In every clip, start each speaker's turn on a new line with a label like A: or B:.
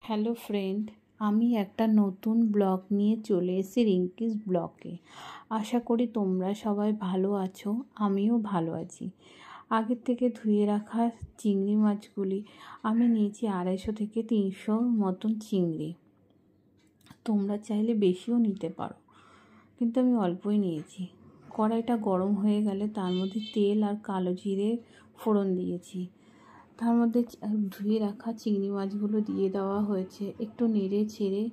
A: Hello friend, আমি একটা নতুন ব্লগ নিয়ে চলে এসেছি রিঙ্কিস ব্লগে। আশা করি তোমরা সবাই ভালো আছো, আমিও ভালো আছি। আগের থেকে ধুয়ে রাখা চিংড়ি মাছগুলি আমি নিয়েছি 250 থেকে 300 মতন চিংড়ি। তোমরা চাইলে বেশিও নিতে পারো, কিন্তু আমি অল্পই নিয়েছি। কড়াইটা গরম হয়ে গেলে তার মধ্যে তেল আর কালো জিরে ফোড়ন দিয়েছি। তার মধ্যে ধুয়ে রাখা চিংড়ি মাছগুলো দিয়ে দেওয়া হয়েছে। একটু নেড়ে ছেড়ে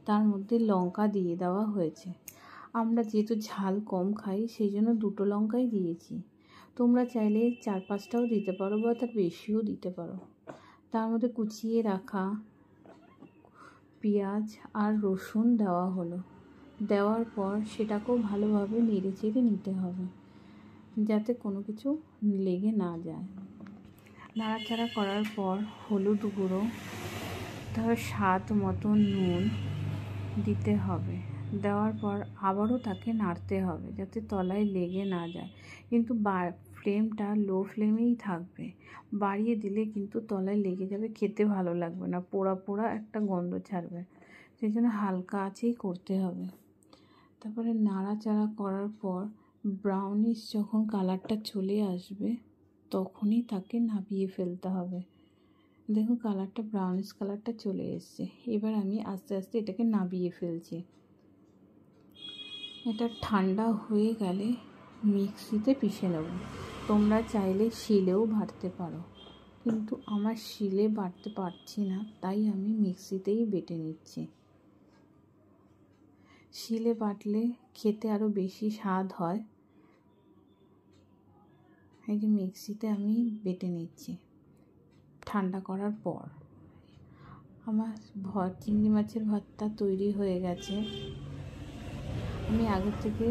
A: তার মধ্যে লঙ্কা দিয়ে দেওয়া হয়েছে। আমরা যেহেতু ঝাল কম খাই সেই জন্য 2টো লঙ্কাই দিয়েছি। তোমরা চাইলে 4-5টাও দিতে পারো বা তার বেশিও দিতে পারো। তার মধ্যে কুচিয়ে রাখা পেঁয়াজ আর রসুন দেওয়া হলো। দেওয়ার পর সেটাকেও ভালোভাবে নেড়ে চেড়ে নিতে হবে, যাতে কোনো কিছু লেগে না যায়। নাড়াচাড়া করার পর হলুদ গুঁড়ো, তারপর স্বাদ মতো নুন দিতে হবে। দেওয়ার পর আবারও তাকে নাড়তে হবে যাতে তলায় লেগে না যায়, কিন্তু ফ্লেমটা লো ফ্লেমেই থাকবে। বাড়িয়ে দিলে কিন্তু তলায় লেগে যাবে, খেতে ভালো লাগবে না, পোড়া পোড়া একটা গন্ধ ছাড়বে। সেই জন্য হালকা আঁচেই করতে হবে। তারপরে নাড়াচাড়া করার পর ব্রাউনিশ যখন কালারটা চলে আসবে তখনই তাকে নামিয়ে ফেলতে হবে। দেখুন কালারটা ব্রাউনিশ কালারটা চলে এসছে। এবার আমি আস্তে আস্তে এটাকে নামিয়ে ফেলছি। এটা ঠান্ডা হয়ে গেলে মিক্সিতে পিষে নেব। তোমরা চাইলে শিলেও বাটতে পারো, কিন্তু আমার শিলে বাটতে পারছি না, তাই আমি মিক্সিতেই বেটে নিচ্ছি। শিলে বাটলে খেতে আরও বেশি স্বাদ হয়। এই যে মিক্সিতে আমি বেটে নিচ্ছি। ঠান্ডা করার পর আমার চিংড়ি মাছের ভর্তা তৈরি হয়ে গেছে। আমি আগে থেকে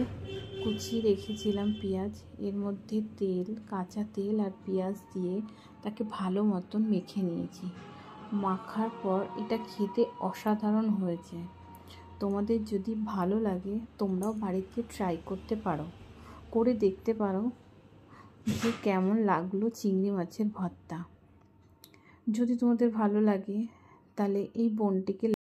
A: কুচিয়ে রেখেছিলাম পেঁয়াজ, এর মধ্যে তেল, কাঁচা তেল আর পেঁয়াজ দিয়ে তাকে ভালো মতন মেখে নিয়েছি। মাখার পর এটা খেতে অসাধারণ হয়েছে। তোমাদের যদি ভালো লাগে তোমরাও বাড়িতে ট্রাই করতে পারো, করে দেখতে পারো যে কেমন লাগলো চিংড়ি মাছের ভর্তা। যদি তোমাদের ভালো লাগে তাহলে এই বোনটিকে